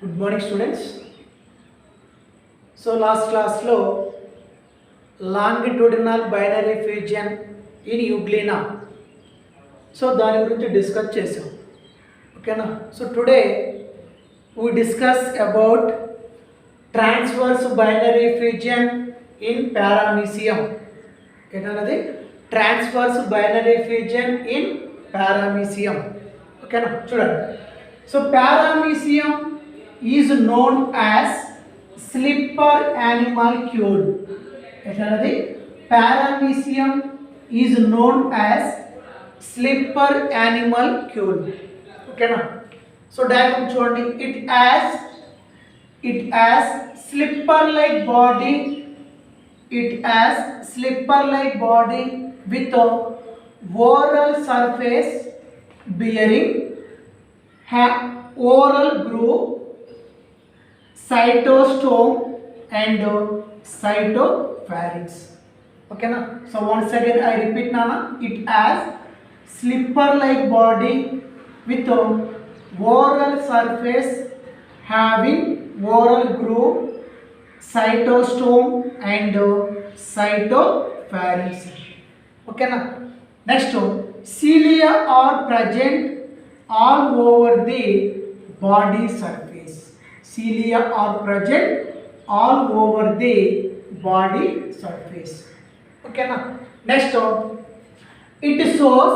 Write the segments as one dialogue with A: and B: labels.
A: Good morning, students. So last class lo longitudinal binary fusion in Euglena. So దాని గురించి discuss చేసాం. ఓకేనా? So today we discuss about transverse binary fusion in paramecium. ఏంటన్నది transverse binary fusion in paramecium. ఓకేనా? చూడండి. So paramecium is known as slipper animalcule. ఏంటన్నది paramecium is known as slipper animalcule. ఓకేనా? So diagram చూడండి. it has slipper like body. It has slipper like body with a oral surface bearing oral groove, cytostome and cytopharynx. Okay na? So once again I repeat nana, it has slipper like body with a oral surface having oral groove, cytostome and cytopharynx. Okay na? Next one, cilia are present all over the body surface. Cilia are present all over the body surface. Okay na? Next one, it shows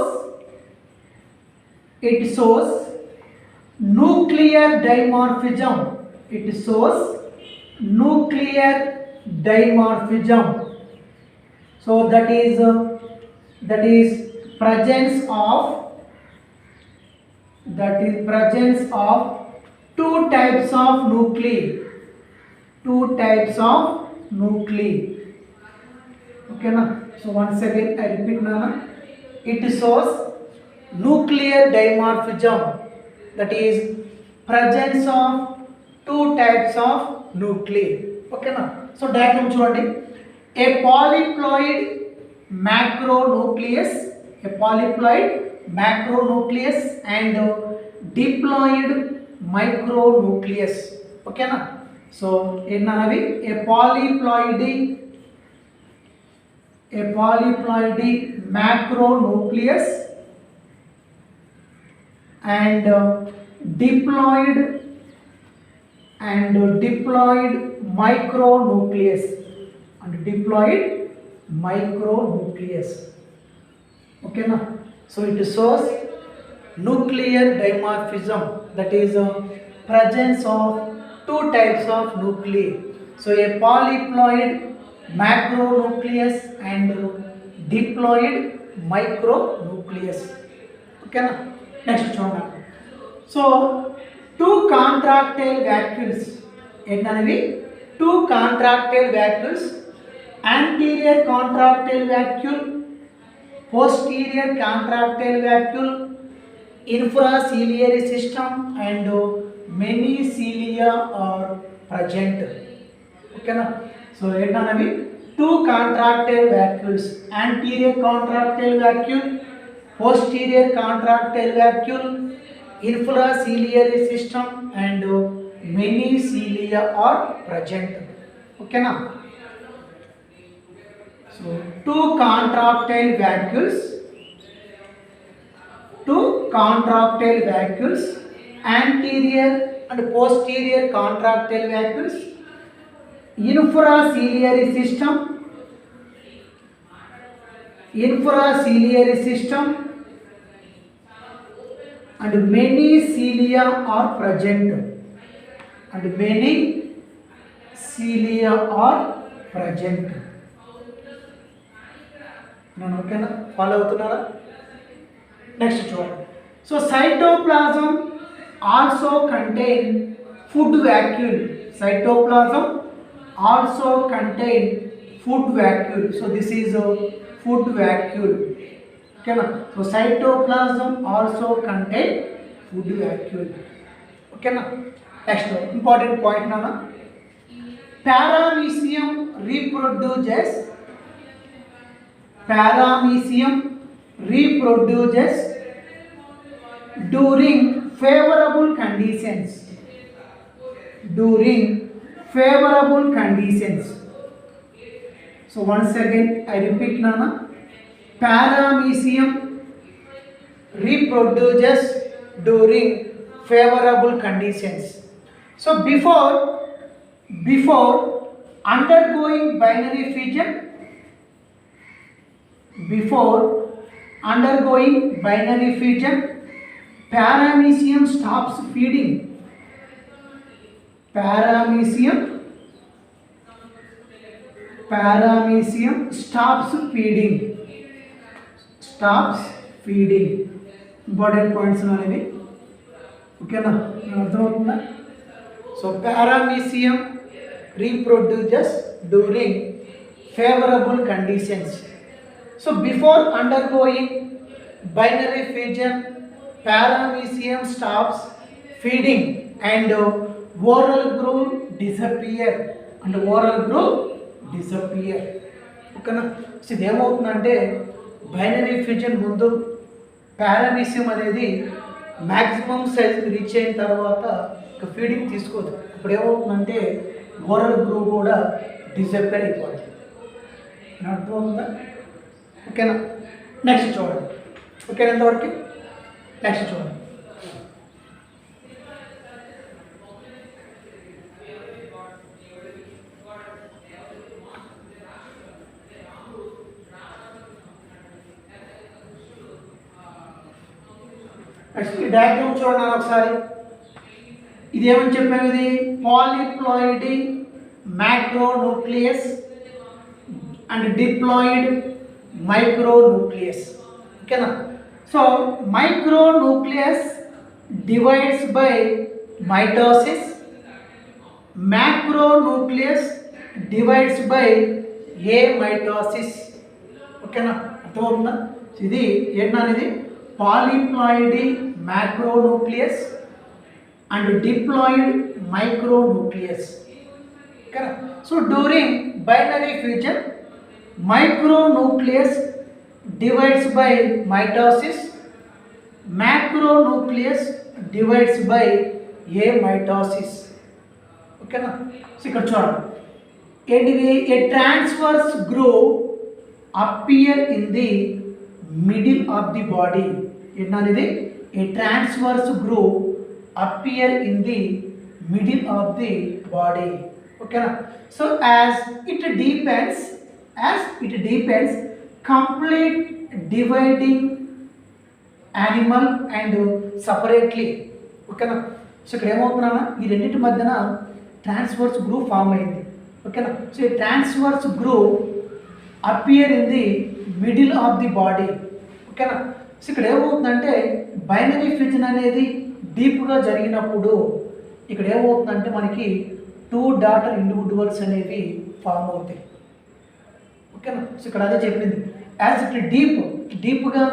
A: nuclear dimorphism. It shows nuclear dimorphism. So that is presence of two types of nuclei. Okay na? So once again I repeat nana, it shows nuclear dimorphism, that is presence of two types of nuclei. Okay na? So diagram చూడండి. A polyploid macronucleus and diploid micronucleus. Okay na? So ఏంటన్నవి a polyploid macronucleus and diploid micronucleus. Okay na? So it shows nuclear dimorphism, that is presence of two types of nuclei. So a polyploid macronucleus and diploid micronucleus. Okay na? Next చూడండి. So two contractile vacuoles. ఏంటనేవి two contractile vacuoles, anterior contractile vacuole, posterior contractile vacuole, infraciliary system and many cilia are present. Okay na? So ఏంటనేవి two contractile vacuoles, anterior contractile vacuole, posterior contractile vacuole, infraciliary system and many cilia are present. Okay na? So two contractile vacuoles, anterior and posterior contractile vacuoles, infraciliary system and many cilia are present. నేను ఓకేనా? Follow అవుతున్నారా? Next చూడండి. So cytoplasm also contain food vacuole. So this is a food vacuole. Okay na? So cytoplasm also contain food vacuole. Okay na? Next important point nana, paramecium reproduces during favorable conditions. during favorable conditions. So once again I repeat Nana, paramecium reproduces during favorable conditions. So before undergoing binary fission, paramecium stops feeding. Paramecium stops feeding. Important points అనేవి ఓకేనా, అర్థమవుతుందా? So paramecium reproduces during favorable conditions. So before undergoing binary fission, paramecium stops feeding and oral groove disappear. ఓకేనా. So ఇది ఏమవుతుందంటే binary fusion ముందు పారామీసియం అనేది maximum size reach అయిన తర్వాత ఇక ఫీడింగ్ తీసుకోదు. ఇప్పుడు ఏమవుతుందంటే ఓరల్ గ్రూవ్ కూడా డిసప్పేర్ అయిపోతుంది. అర్థమవుతుందా? ఓకేనా. నెక్స్ట్ చూడండి. ఓకేనా ఎంతవరకు? నెక్స్ట్ చూడండి. నెక్స్ట్ ఈ డయాగ్రామ్ చూడండి ఒకసారి. ఇది ఏమని చెప్పాము? ఇది పాలిప్లాయిడీ మ్యాక్రోన్యూక్లియస్ అండ్ డిప్లాయిడ్ మైక్రోన్యూక్లియస్. ఓకేనా. So micronucleus divides by mitosis, macronucleus divides by amitosis. ఓకేనా, అర్థమవుతుందా? ఇది ఏంటనేది పాలిప్లాయిడీ మ్యాక్రోన్యూక్లియస్ అండ్ డిప్లాయిడ్ మైక్రోన్యూక్లియస్. ఓకేనా. So during binary fusion micronucleus divides by mitosis, macronucleus divides by amitosis. ఓకేనా. సో ఇక్కడ చూడండి ఏంటిది? A transverse groove appear in the middle of the body. ఏంటనేది? A transverse groove appear in the middle of the body. ఓకేనా. So as it depends complete dividing animal and separately. ఓకేనా. So ఇక్కడ ఏమవుతున్నా, ఈ రెండింటి మధ్యన ట్రాన్స్వర్స్ గ్రూవ్ ఫామ్ అయింది. ఓకేనా. సో ఈ transverse groove appear in the middle of the body. ఓకేనా. సో ఇక్కడ ఏమవుతుందంటే బైనరీ ఫ్యూజన్ అనేది డీప్గా జరిగినప్పుడు ఇక్కడ ఏమవుతుందంటే మనకి 2 డాటర్ ఇండివిజువల్స్ అనేవి ఫామ్ అవుతాయి. ఓకేనా. సో ఇక్కడ అదే చెప్పింది. యాజ్ ఇట్ డీప్గా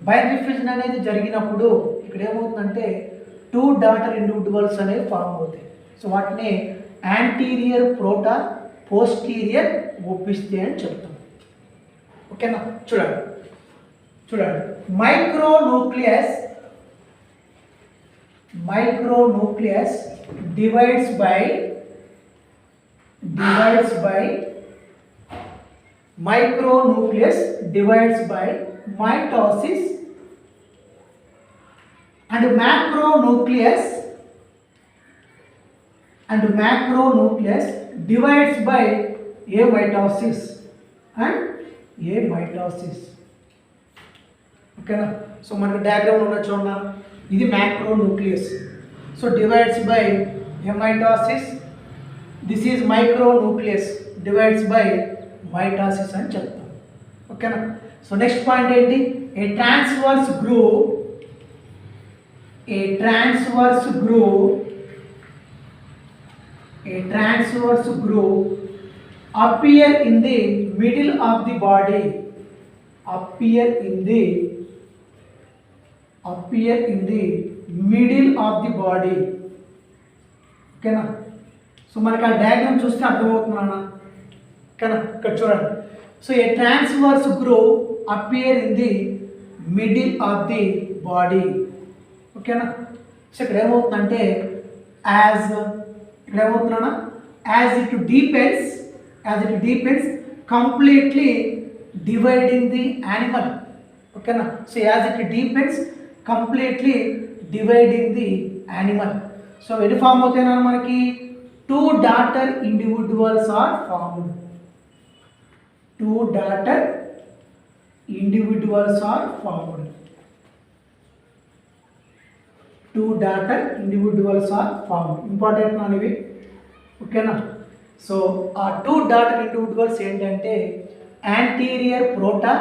A: బైనరీ ఫ్యూజన్ అనేది జరిగినప్పుడు ఇక్కడ ఏమవుతుందంటే 2 డాటర్ ఇండివిజువల్స్ అనేవి ఫామ్ అవుతాయి. సో వాటిని యాంటీరియర్ ప్రోటా, పోస్టీరియర్ ఒపిస్తే అని చెప్తాం. ఓకేనా. చూడండి micronucleus divides by mitosis and macronucleus divides by amitosis and amitosis. ఓకేనా. సో మనకి డయాగ్రామ్ ఉన్న చూడండి, ఇది macronucleus. So divides by amitosis. This is micronucleus divides by mitosis అని చెప్తాం. ఓకేనా. సో నెక్స్ట్ పాయింట్ ఏంటి? A transverse groove appear in the middle of the body. ఓకేనా. సో మనకి ఆ డయాగ్రామ్ చూస్తే అర్థమవుతుందన్నా. ఓకేనా. ఇక్కడ చూడండి. So a transverse groove appear in the middle of the body. ఓకేనా. సో ఇక్కడ ఏమవుతుందంటే యాజ్ ఇక్కడ ఏమవుతున్నానా as it depends completely dividing the animal. ఓకేనా. So as it depends completely dividing the animal. So ఎన్ని ఫామ్ అవుతాయినా మనకి 2 daughter individuals are formed. 2 daughter individuals are formed. 2 daughter individuals are formed. Important అనేవి. ఓకేనా. So ఆ 2 daughter individuals ఏంటంటే anterior proter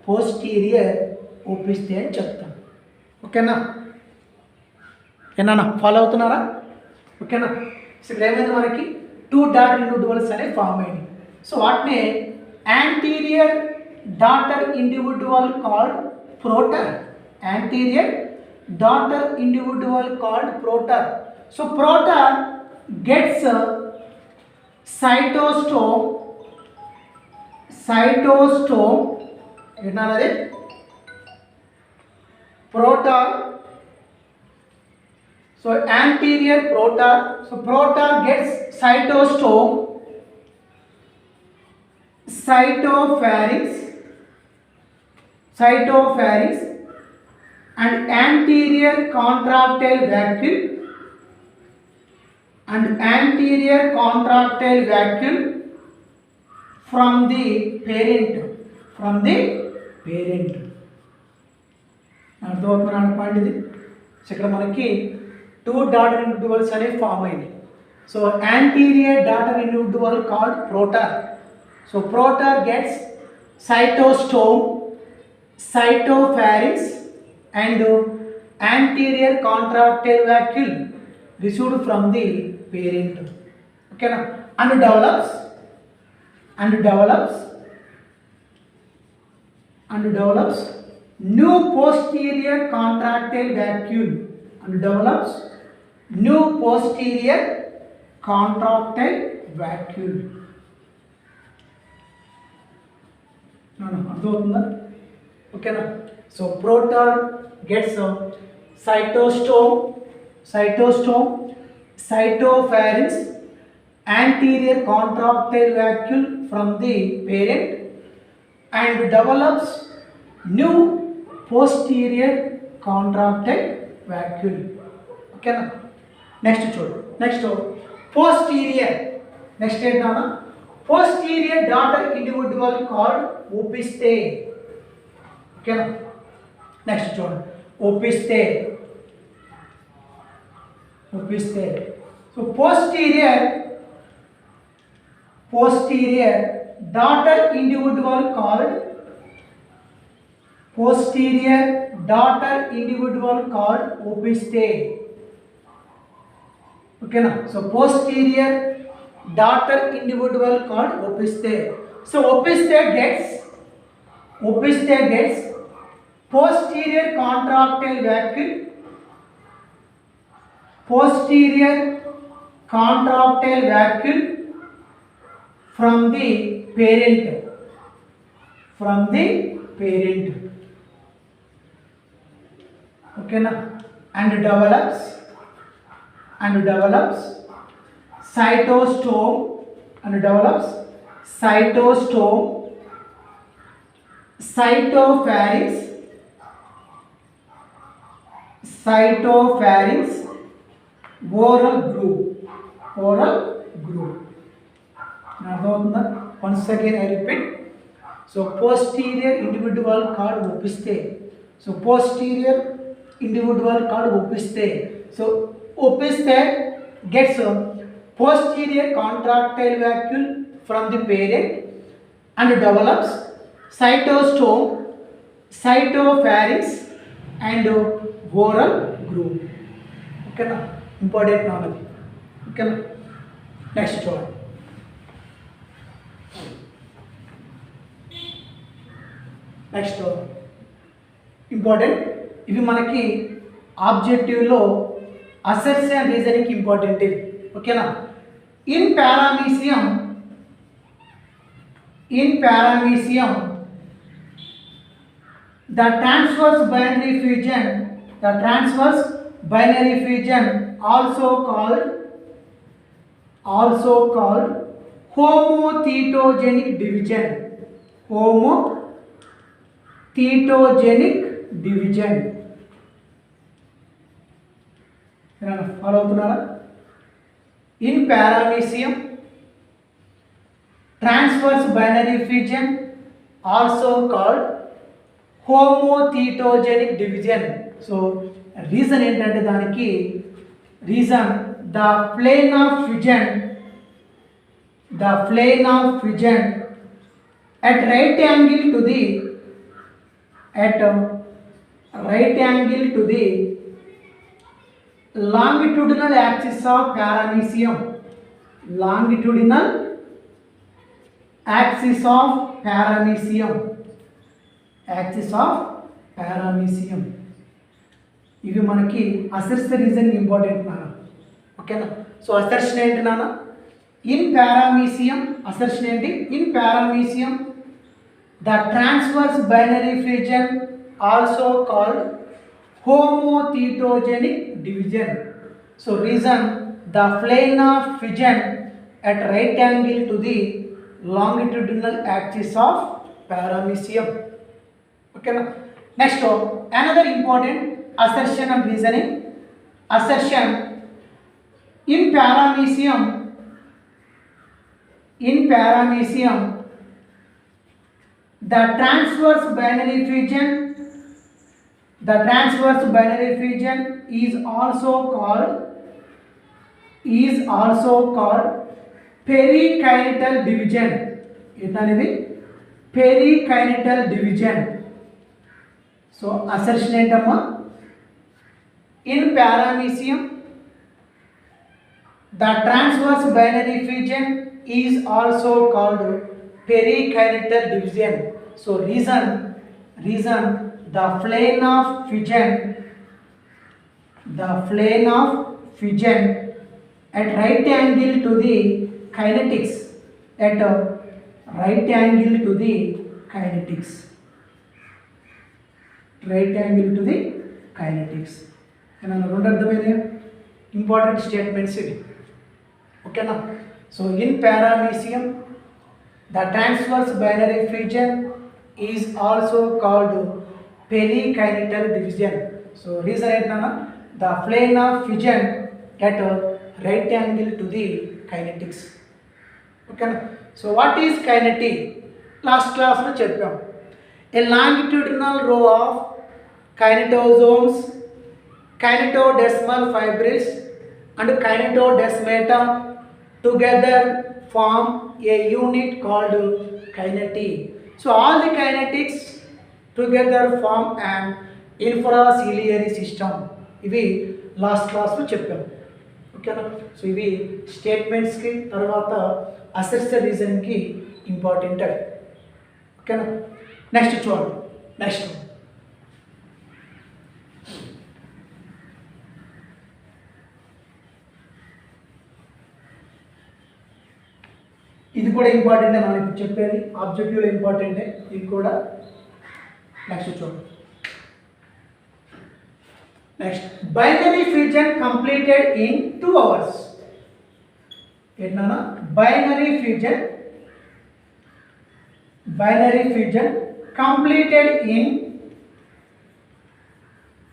A: posterior ఓపిస్తే అని చెప్తాం. ఓకేనా. ఏనా ఫాలో అవుతున్నారా? ఓకేనా. సో ఇక్కడ ఏమైంది మనకి 2 daughter individuals అనేవి ఫామ్ అయింది. సో వాటిని anterior daughter individual called protor. Anterior daughter individual called protor. So protor gets cytostome. ఏంటన్నది protor. So anterior protor. So protor gets cytostome, cytopharynx and anterior contractile vacuole from the parent. అర్థమవుతుందా point ఇది? So ఇక్కడ మనకి 2 daughter individuals అనేవి form అయింది. So anterior daughter individual called proter. So proter gets cytostome, cytopharynx and anterior contractile vacuole received from the parent. Okay na? And develops new posterior contractile vacuole. అర్థమవుతుందా? ఓకేనా. So proter gets cytostome, cytopharynx, anterior contractile vacuole from the parent and develops new posterior contractile vacuole. ఓకేనా. Next చూడు. posterior. Next ఏంటన్నా posterior daughter individual called opiste. ఓకేనా. Next చూడండి opiste. So posterior daughter individual called opiste. ఓకేనా. So posterior daughter individual called opiste. So opiste gets posterior contractile vacuole from the parent. Okay na. And develops cytostome, cytopharynx, oral groove. Now once again I repeat. So posterior individual called opiste. So opiste gets posterior contractile vacuole from the parent and develops cytostome, cytopharynx and oral groove. Okay na. Important knowledge. Okay na. Next one. Next important. ఇవి మనకి ఆబ్జెక్టివ్లో assertion and reasoning important ఇవి. ఓకేనా. In పారామీసియం the transverse binary fusion also called also called homothetogenic division. Homothetogenic division. Follow అవుతున్నారా? In paramecium, transverse binary fission, also called homothetogenic division. So reason ఏంటంటే దానికి reason the plane of fission at right angle to the longitudinal axis of paramecium. Longitudinal axis of paramecium. ఇవి మనకి అసెర్స్ reason important నాన్న. ఓకేనా? So assertion ఏంటి నాన్న? In పారామీసియం assertion ఏంటి? In పారామీసియం the transverse binary fusion also called homothetogenic division. So reason the plane of fission at right angle to the longitudinal axis of paramecium. Okay now, next another important assertion and reasoning. Assertion in paramecium the transverse binary fusion is also called perikinetal division. ఏంటనేది? perikinetal division. So assertion ఏంటమ్మా? in paramecium the transverse binary fusion is also called perikinetal division. So reason the plane of fission at right angle to the kinetics right angle to the kinetics ఏమన్నా రెండు అర్థమైనాయా? Important statements ఇవి. ఓకేనా? So in పారామీసియం the transverse binary fusion is also called perikinetal division. So reason ఏంటన్నా? the plane of fission at right angle to the kinetics. Okay. So what is kinetic? Last class లో చెప్పాం. A longitudinal row of kinetosomes, kinetodesmal fibrils and kinetodesmata together form a unit called kinety. So all the kinetics together form an infraciliary system. ఇవి last క్లాస్లో చెప్పాం. ఓకేనా? So ఇవి స్టేట్మెంట్స్కి తర్వాత assertion రీజన్కి important అవి. ఓకేనా? నెక్స్ట్ చూడండి. నెక్స్ట్ ఇది కూడా ఇంపార్టెంటే మనం ఇప్పుడు చెప్పేది. ఆబ్జెక్టివ్లో ఇంపార్టెంటే ఇది కూడా. నెక్స్ట్ చూడండి. Next binary fusion completed in 2 hours. ఏంటన్నా? Binary fusion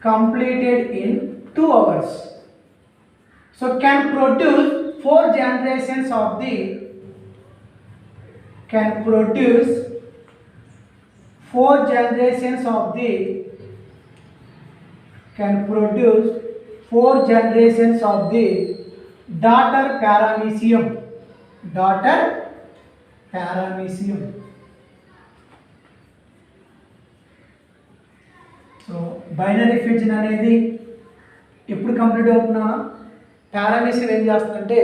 A: completed in 2 hours. So can produce 4 generations of the daughter paramecium. So binary fusion అనేది ఎప్పుడు కంప్లీట్ అవుతున్నా? పారామీసియం ఏం చేస్తుందంటే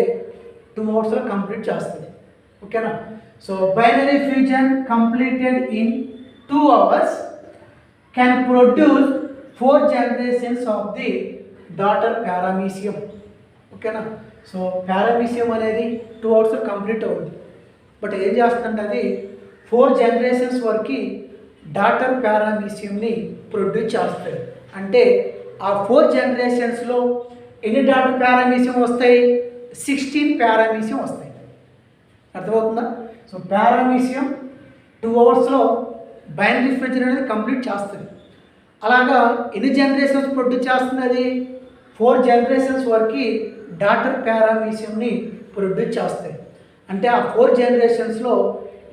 A: 2 hours కంప్లీట్ చేస్తుంది. ఓకేనా? So binary fusion completed in 2 hours can produce 4 generations of the daughter paramecium. ఓకేనా? So పారామీసియం అనేది 2 hours complete అవుతుంది. బట్ ఏం చేస్తుందంటే అది 4 generations వరకు డాటర్ పారామీసియంని ప్రొడ్యూస్ చేస్తుంది. అంటే ఆ 4 generations ఎన్ని డాటర్ పారామీసియం వస్తాయి? 16 పారామీసియం వస్తాయి. అర్థమవుతుందా? సో పారామీసియం 2 అవర్స్లో బైనరీ ఫీచర్ అనేది కంప్లీట్ చేస్తుంది. అలాగా ఎన్ని జనరేషన్స్ ప్రొడ్యూస్ చేస్తుంది? అది 4 జనరేషన్స్ వరకు డాటర్ పారామీసియంని ప్రొడ్యూస్ చేస్తాయి. అంటే ఆ 4 జనరేషన్స్లో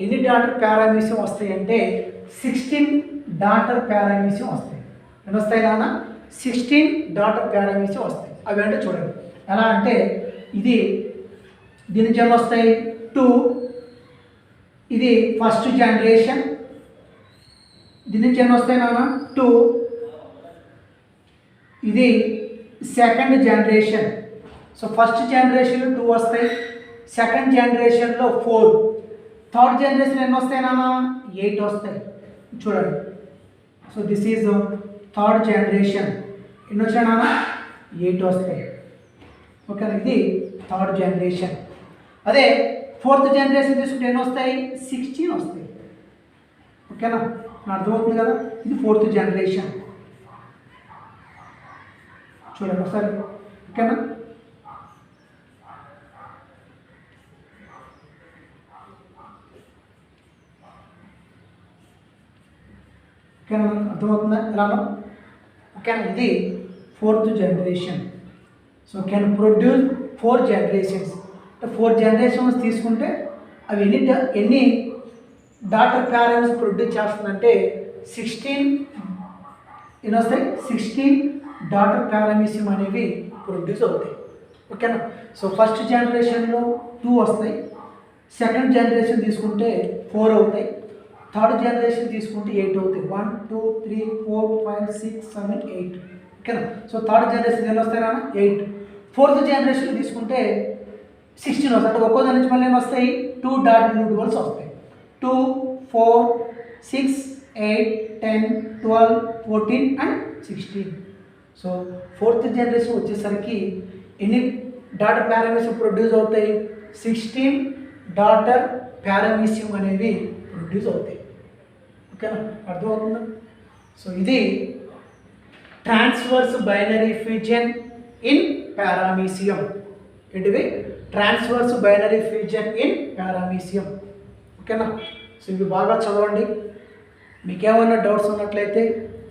A: ఎన్ని డాటర్ పారామీసియం వస్తాయి అంటే 16 డాటర్ పారామీసియం వస్తాయి. ఎన్ని వస్తాయి నాన్న? 16 డాటర్ పారామీసియం వస్తాయి. అవి అంటే చూడండి ఎలా అంటే ఇది దీని నుంచి ఎన్ని వస్తాయి? 2. ఇది ఫస్ట్ జనరేషన్. దీని నుంచి ఎన్ని వస్తాయి నాన్న? 2. ఇది సెకండ్ జనరేషన్. సో ఫస్ట్ జనరేషన్లో 2 వస్తాయి, సెకండ్ జనరేషన్లో 4, థర్డ్ జనరేషన్ ఎన్ని వస్తాయి నాన్న? 8 వస్తాయి. చూడండి. So this is third generation. ఎన్ని వచ్చాయి నాన్న? 8 వస్తాయి. ఓకేనా? ఇది థర్డ్ జనరేషన్. అదే ఫోర్త్ జనరేషన్ తీసుకుంటే ఎన్ని వస్తాయి? 16 వస్తాయి. ఓకేనా? అర్థమవుతుంది కదా? ఇది ఫోర్త్ జనరేషన్. చూడండి ఒకసారి. ఓకేనా? ఓకేనా? అర్థమవుతుందా ఎలానో? ఓకేనా? ఇది fourth generation. So can produce 4 generations. 4 generations తీసుకుంటే అవి ఎన్ని డాటర్ పారామీస్ ప్రొడ్యూస్ చేస్తుందంటే 16 ఎన్ని వస్తాయి? 16 డాటర్ పారామీసియం అనేవి ప్రొడ్యూస్ అవుతాయి. ఓకేనా? సో ఫస్ట్ జనరేషన్లో 2 వస్తాయి, సెకండ్ జనరేషన్ తీసుకుంటే 4 అవుతాయి, థర్డ్ జనరేషన్ తీసుకుంటే 8 అవుతాయి. 1 2 3 4 5 6 7 8. ఓకేనా? సో థర్డ్ జనరేషన్ ఎన్ని వస్తాయి నాన్న? 8. ఫోర్త్ జనరేషన్ తీసుకుంటే 16 వస్తాయి. అంటే ఒక్కో దాని నుంచి మళ్ళీ ఎన్ని వస్తాయి? 2 డాట్ ఇండివిజువల్స్ వస్తాయి. 2 4 6 8 10 12 14 అండ్ 16. సో ఫోర్త్ జనరేషన్ వచ్చేసరికి ఎన్ని డాటర్ పారామీసియం ప్రొడ్యూస్ అవుతాయి? 16 డాటర్ పారామీసియం అనేవి ప్రొడ్యూస్ అవుతాయి. ఓకేనా? అర్థమవుతుందా? సో ఇది transverse binary fusion in paramecium. ఏంటిది? Transverse binary fusion in paramecium. ఓకేనా? సో ఇవి బాగా చదవండి. మీకేమైనా డౌట్స్ ఉన్నట్లయితే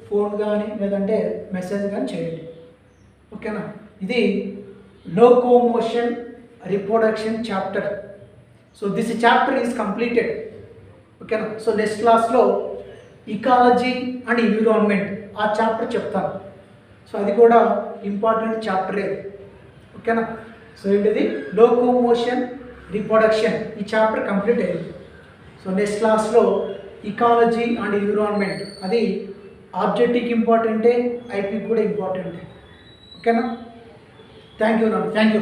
A: ఫోన్ కానీ లేదంటే మెసేజ్ కానీ చేయండి. ఓకేనా? ఇది locomotion reproduction chapter. So this chapter is completed. ఓకేనా? సో నెక్స్ట్ క్లాస్లో ఇకాలజీ అండ్ ఎన్విరాన్మెంట్ ఆ చాప్టర్ చెప్తాను. సో అది కూడా ఇంపార్టెంట్ చాప్టరే. ఓకేనా? సో ఏంటిది? లోకోమోషన్ రిప్రొడక్షన్ ఈ చాప్టర్ కంప్లీట్ అయ్యింది. సో నెక్స్ట్ క్లాస్లో ఇకాలజీ అండ్ ఎన్విరాన్మెంట్ అది ఆబ్జెక్టివ్కి ఇంపార్టెంటే, ఐపీకి కూడా ఇంపార్టెంటే. ఓకేనా? థ్యాంక్ యూ నాన్న. Thank you.